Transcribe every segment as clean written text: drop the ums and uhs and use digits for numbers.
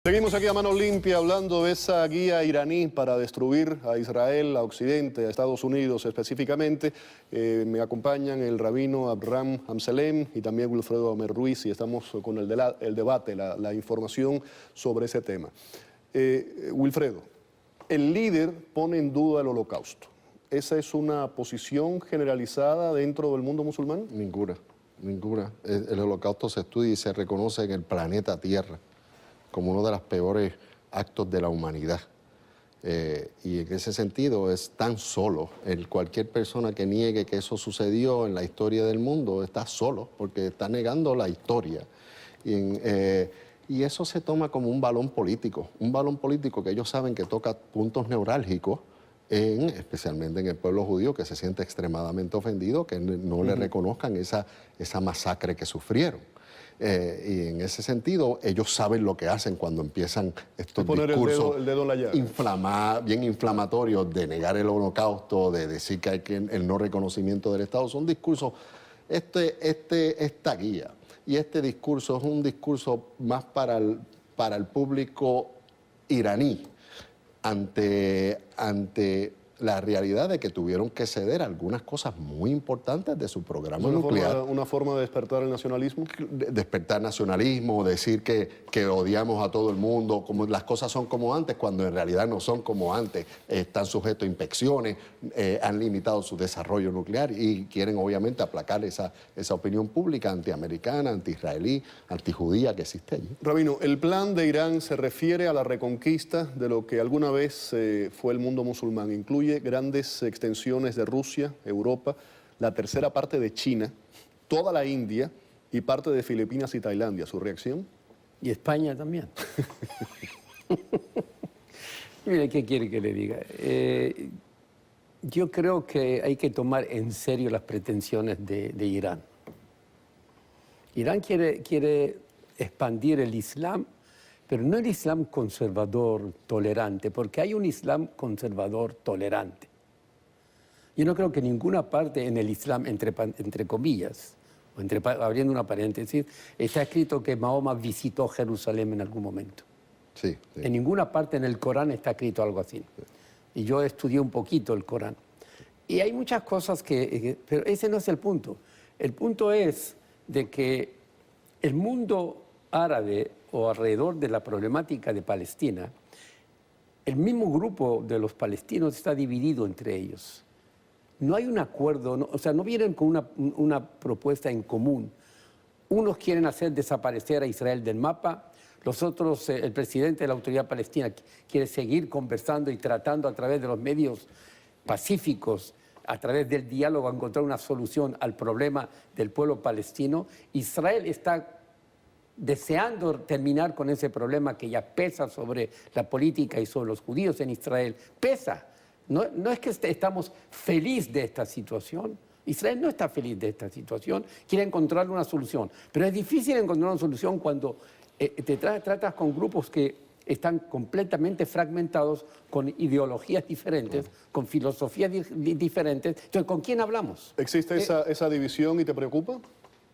Seguimos aquí a mano limpia hablando de esa guía iraní para destruir a Israel, a Occidente, a Estados Unidos específicamente. Me acompañan el rabino Abraham Amselem y también Wilfredo Amer Ruiz y estamos con el debate, la información sobre ese tema. Wilfredo, el líder pone en duda el holocausto. ¿Esa es una posición generalizada dentro del mundo musulmán? Ninguna. El holocausto se estudia y se reconoce en el planeta Tierra como uno de los peores actos de la humanidad. Y en ese sentido es tan solo. Cualquier persona que niegue que eso sucedió en la historia del mundo está solo, porque está negando la historia. Y eso se toma como un balón político que ellos saben que toca puntos neurálgicos, especialmente en el pueblo judío, que se siente extremadamente ofendido, que no le reconozcan esa masacre que sufrieron. Y en ese sentido, ellos saben lo que hacen cuando empiezan estos discursos el dedo en la llaga. Bien inflamatorios de negar el holocausto, de decir que hay el no reconocimiento del Estado. Son discursos, esta guía y este discurso es un discurso más para el público iraní ante la realidad de que tuvieron que ceder algunas cosas muy importantes de su programa nuclear. ¿Una forma de despertar el nacionalismo? Despertar nacionalismo, decir que odiamos a todo el mundo, como las cosas son como antes, cuando en realidad no son como antes. Están sujetos a inspecciones, han limitado su desarrollo nuclear y quieren obviamente aplacar esa opinión pública antiamericana, anti-israelí, antijudía que existe allí. Rabino, ¿el plan de Irán se refiere a la reconquista de lo que alguna vez fue el mundo musulmán? ¿Incluye grandes extensiones de Rusia, Europa, la tercera parte de China, toda la India y parte de Filipinas y Tailandia? ¿Su reacción? Y España también. Mire, ¿qué quiere que le diga? Yo creo que hay que tomar en serio las pretensiones de Irán. Irán quiere expandir el Islam, pero no el Islam conservador, tolerante, porque hay un Islam conservador, tolerante. Yo no creo que ninguna parte en el Islam, entre comillas, o abriendo una paréntesis, está escrito que Mahoma visitó Jerusalén en algún momento. Sí. En ninguna parte en el Corán está escrito algo así. Y yo estudié un poquito el Corán. Y hay muchas cosas pero ese no es el punto. El punto es de que el mundo árabe o alrededor de la problemática de Palestina, el mismo grupo de los palestinos está dividido entre ellos. No hay un acuerdo, no vienen con una propuesta en común. Unos quieren hacer desaparecer a Israel del mapa, los otros, el presidente de la Autoridad Palestina quiere seguir conversando y tratando a través de los medios pacíficos, a través del diálogo, a encontrar una solución al problema del pueblo palestino. Israel está deseando terminar con ese problema que ya pesa sobre la política y sobre los judíos en Israel. Pesa. No es que estamos felices de esta situación. Israel no está feliz de esta situación. Quiere encontrar una solución. Pero es difícil encontrar una solución cuando te tratas con grupos que están completamente fragmentados, con ideologías diferentes, con filosofías diferentes. Entonces, ¿con quién hablamos? ¿Existe esa división y te preocupa?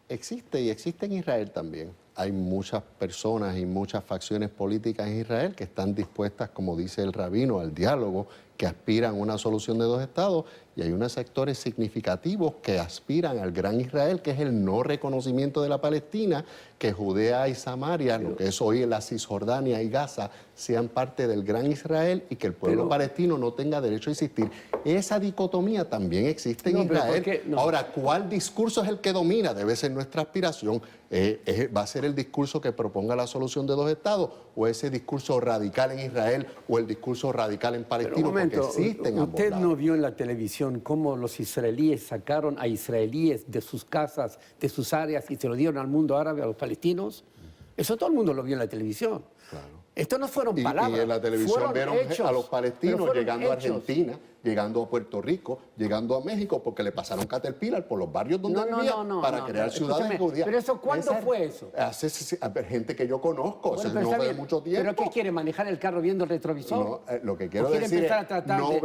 Existe, y existe en Israel también. Hay muchas personas y muchas facciones políticas en Israel que están dispuestas, como dice el rabino, al diálogo, que aspiran a una solución de dos estados, y hay unos sectores significativos que aspiran al gran Israel, que es el no reconocimiento de la Palestina, que Judea y Samaria, lo que es hoy la Cisjordania y Gaza, sean parte del gran Israel y que el pueblo palestino no tenga derecho a existir. Esa dicotomía también existe en Israel. Ahora, ¿cuál discurso es el que domina? Debe ser nuestra aspiración. ¿Va a ser el discurso que proponga la solución de dos estados o ese discurso radical en Israel o el discurso radical en Palestina? Porque existen ambos lados. ¿Usted no vio en la televisión cómo los israelíes sacaron a israelíes de sus casas, de sus áreas y se lo dieron al mundo árabe, a los palestinos? Eso todo el mundo lo vio en la televisión. Claro. Esto no fueron palabras. Y en la televisión vieron a los palestinos llegando a Argentina, llegando a Puerto Rico, llegando a México, porque le pasaron Caterpillar por los barrios donde vivían para crear ciudades judías. ¿Pero eso cuándo fue eso? Hace gente que yo no de mucho tiempo. ¿Pero qué quiere, manejar el carro viendo el retrovisor? No, lo que quiero decir es, no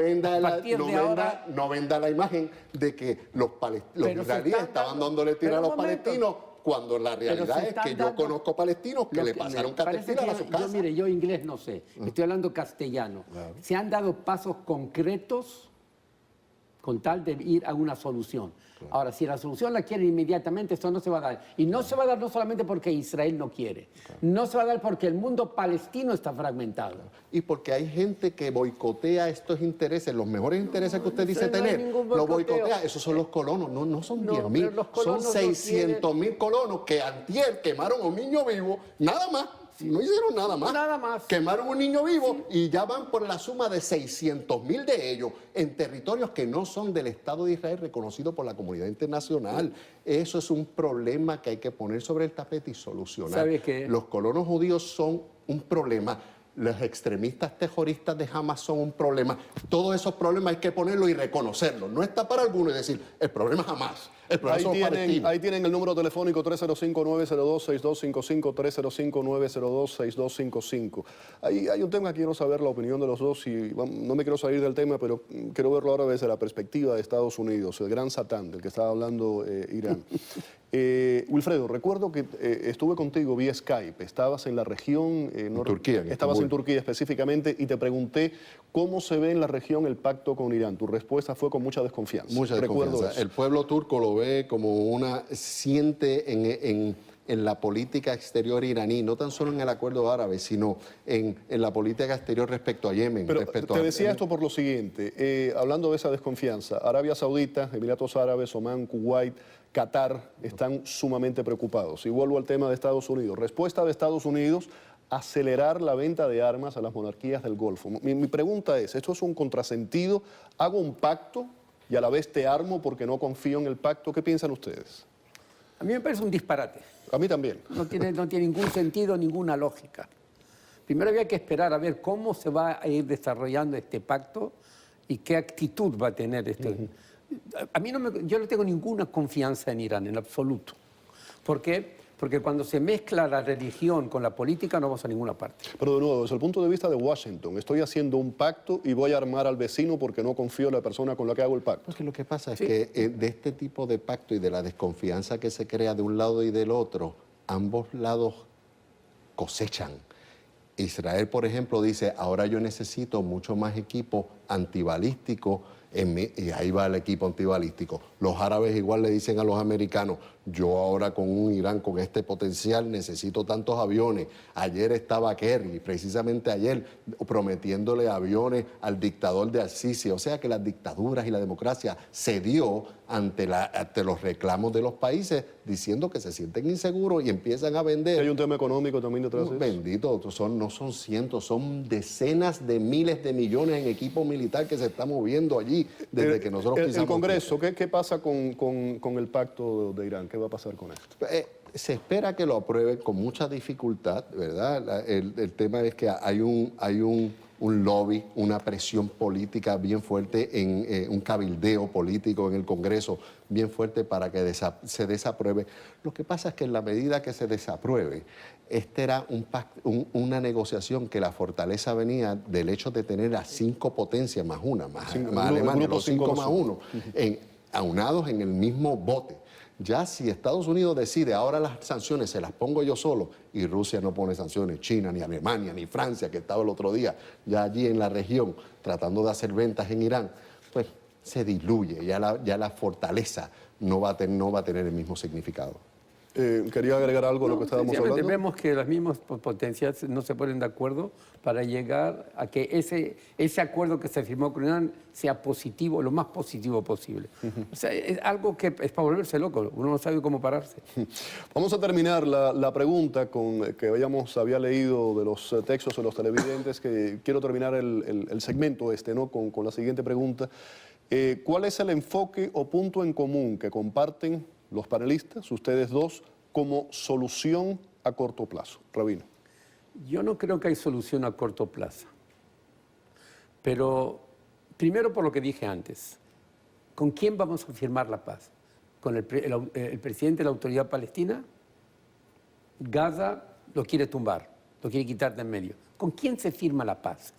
venda la imagen de que los israelíes estaban dándole tiro a los palestinos cuando la realidad es que yo conozco palestinos que le pasaron caterpillar a su casa. Mire, yo inglés no sé, estoy hablando castellano. Claro. Se han dado pasos concretos con tal de ir a una solución. Claro. Ahora, si la solución la quieren inmediatamente, esto no se va a dar. Y no se va a dar no solamente porque Israel no quiere, no se va a dar porque el mundo palestino está fragmentado. Y porque hay gente que boicotea estos intereses, los mejores intereses que usted dice tener, lo boicotea. Esos son los colonos, no son 10.000, son 600.000 colonos que antier quemaron a un niño vivo, nada más. No hicieron nada más. Nada más. Quemaron un niño vivo y ya van por la suma de 600.000 de ellos en territorios que no son del Estado de Israel reconocido por la comunidad internacional. Eso es un problema que hay que poner sobre el tapete y solucionar. ¿Sabe qué? Los colonos judíos son un problema. Los extremistas terroristas de Hamas son un problema. Todos esos problemas hay que ponerlos y reconocerlos. No está para alguno y decir, el problema es Hamas. El problema son los palestinos. Ahí tienen el número telefónico 305-902-6255, 305-902-6255. Hay un tema que quiero saber la opinión de los dos y no me quiero salir del tema, pero quiero verlo ahora desde la perspectiva de Estados Unidos, el gran Satán del que estaba hablando Irán. Wilfredo, recuerdo que estuve contigo vía Skype, estabas en la región, Turquía, estabas en Turquía específicamente y te pregunté cómo se ve en la región el pacto con Irán. Tu respuesta fue con mucha desconfianza. Mucha desconfianza. El pueblo turco lo ve como siente en la política exterior iraní, no tan solo en el acuerdo árabe, sino en la política exterior respecto a Yemen. Pero te decía esto por lo siguiente, hablando de esa desconfianza, Arabia Saudita, Emiratos Árabes, Omán, Kuwait, Qatar están sumamente preocupados. Y vuelvo al tema de Estados Unidos. Respuesta de Estados Unidos, acelerar la venta de armas a las monarquías del Golfo. Mi pregunta es, ¿esto es un contrasentido? ¿Hago un pacto y a la vez te armo porque no confío en el pacto? ¿Qué piensan ustedes? A mí me parece un disparate. A mí también. No tiene ningún sentido, ninguna lógica. Primero había que esperar a ver cómo se va a ir desarrollando este pacto y qué actitud va a tener este. A mí yo no tengo ninguna confianza en Irán, en absoluto. ¿Por qué? Porque cuando se mezcla la religión con la política no vamos a ninguna parte. Pero de nuevo, desde el punto de vista de Washington, estoy haciendo un pacto y voy a armar al vecino porque no confío en la persona con la que hago el pacto. Porque lo que pasa es que de este tipo de pacto y de la desconfianza que se crea de un lado y del otro, ambos lados cosechan. Israel, por ejemplo, dice, ahora yo necesito mucho más equipo antibalístico, y ahí va el equipo antibalístico. Los árabes igual le dicen a los americanos, yo ahora con un Irán con este potencial necesito tantos aviones. Ayer estaba Kerry, precisamente ayer, prometiéndole aviones al dictador de Al-Sisi. O sea que las dictaduras y la democracia cedió ante los reclamos de los países, diciendo que se sienten inseguros y empiezan a vender. Hay un tema económico también detrás de eso. Bendito, no son cientos, son decenas de miles de millones en equipo militar que se está moviendo allí desde que nosotros pisamos. El Congreso, ¿qué pasa con el pacto de Irán? ¿Qué va a pasar con esto? Se espera que lo aprueben con mucha dificultad, ¿verdad? El tema es que hay un lobby, una presión política bien fuerte, un cabildeo político en el Congreso bien fuerte para que se desapruebe. Lo que pasa es que en la medida que se desapruebe, esta era una negociación que la fortaleza venía del hecho de tener a 5 potencias más una, más Alemania, los 5 más 1, aunados en el mismo bote. Ya si Estados Unidos decide, ahora las sanciones se las pongo yo solo, y Rusia no pone sanciones, China, ni Alemania, ni Francia, que estaba el otro día ya allí en la región tratando de hacer ventas en Irán, pues se diluye, ya la fortaleza no va a tener el mismo significado. ¿Quería agregar algo a lo que estábamos hablando? Vemos que las mismas potencias no se ponen de acuerdo para llegar a que ese acuerdo que se firmó con Irán sea positivo, lo más positivo posible. O sea, es algo que es para volverse loco, uno no sabe cómo pararse. Vamos a terminar la pregunta con que había leído de los textos de los televidentes, que quiero terminar el segmento ¿no? con la siguiente pregunta. ¿Cuál es el enfoque o punto en común que comparten los panelistas, ustedes dos, como solución a corto plazo? Rabino. Yo no creo que hay solución a corto plazo. Pero, primero por lo que dije antes, ¿con quién vamos a firmar la paz? ¿Con el presidente de la Autoridad Palestina? Gaza lo quiere tumbar, lo quiere quitar de en medio. ¿Con quién se firma la paz?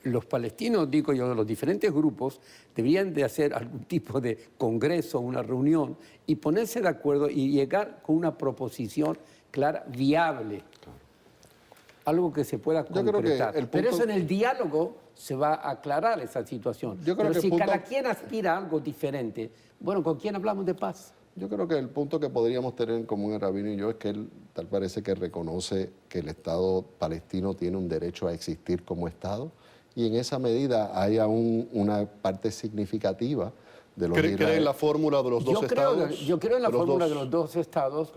los palestinos, digo yo, los diferentes grupos, deberían de hacer algún tipo de congreso, una reunión, y ponerse de acuerdo y llegar con una proposición clara, viable. Algo que se pueda concretar. Pero eso en el diálogo se va a aclarar esa situación. Pero si cada quien aspira a algo diferente, bueno, ¿con quién hablamos de paz? Yo creo que el punto que podríamos tener en común el rabino y yo es que él tal parece que reconoce que el Estado palestino tiene un derecho a existir como Estado, y en esa medida hay aún una parte significativa de los ¿Cree en la fórmula de los dos estados? Yo creo en la fórmula de los dos estados,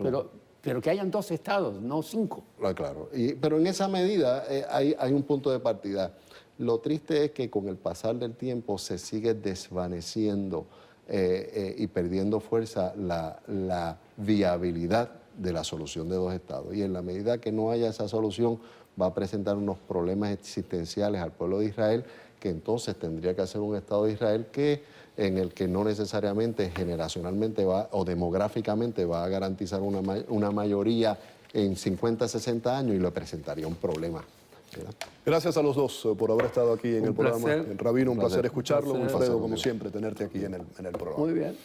pero que hayan 2 estados, no 5. Claro, pero en esa medida hay un punto de partida. Lo triste es que con el pasar del tiempo se sigue desvaneciendo y perdiendo fuerza la viabilidad de la solución de 2 estados. Y en la medida que no haya esa solución, va a presentar unos problemas existenciales al pueblo de Israel, que entonces tendría que hacer un Estado de Israel en el que no necesariamente generacionalmente o demográficamente va a garantizar una mayoría en 50, 60 años, y le presentaría un problema. ¿Verdad? Gracias a los dos por haber estado aquí en el programa. Rabino, un placer escucharlo. Un placer, Wilfredo, como siempre, tenerte aquí en el programa. Muy bien.